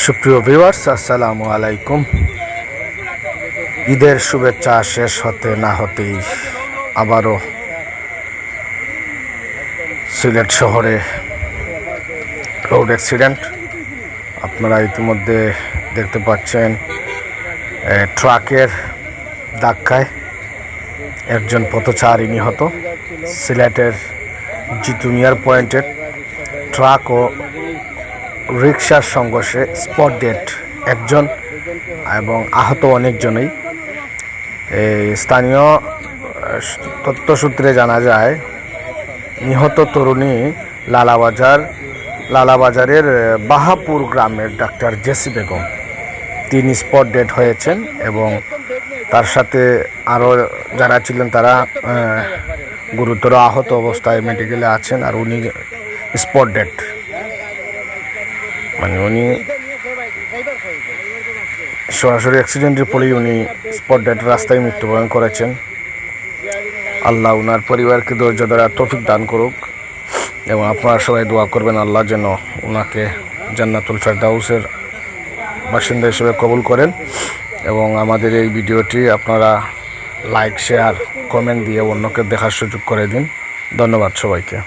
সুপ্রিয় ভিউয়ার্স, আসসালামু আলাইকুম। ঈদের শুভেচ্ছা শেষ হতে না হতেই আবারও সিলেট শহরে রোড অ্যাক্সিডেন্ট। আপনারা ইতিমধ্যে দেখতে পাচ্ছেন ট্রাকের ধাক্কায় একজন পথচারী নিহত। সিলেটের জিতু মিয়ার পয়েন্টে ট্রাক ও রিকশার সংঘর্ষে স্পট ডেড একজন এবং আহত অনেকজনই। স্থানীয় তথ্যসূত্রে জানা যায় নিহত তরুণী লালাবাজারের বাহাপুর গ্রামের ডাক্তার জেসি বেগম। তিনি স্পট ডেড হয়েছেন এবং তার সাথে আরও যারা ছিলেন তারা গুরুতর আহত অবস্থায় মেডিকেলে আছেন। আর উনি স্পট ডেড, মানে উনি সরাসরি অ্যাক্সিডেন্টের পরেই উনি স্পট ডেড রাস্তায় মৃত্যুবরণ করেছেন। আল্লাহ উনার পরিবারকে ধৈর্য ধরার তৌফিক দান করুক এবং আপনারা সবাই দোয়া করবেন আল্লাহ যেন ওনাকে জান্নাতুল ফেরদাউসের বাসিন্দা হিসেবে কবুল করেন। এবং আমাদের এই ভিডিওটি আপনারা লাইক, শেয়ার, কমেন্ট দিয়ে অন্যকে দেখার সুযোগ করে দিন। ধন্যবাদ সবাইকে।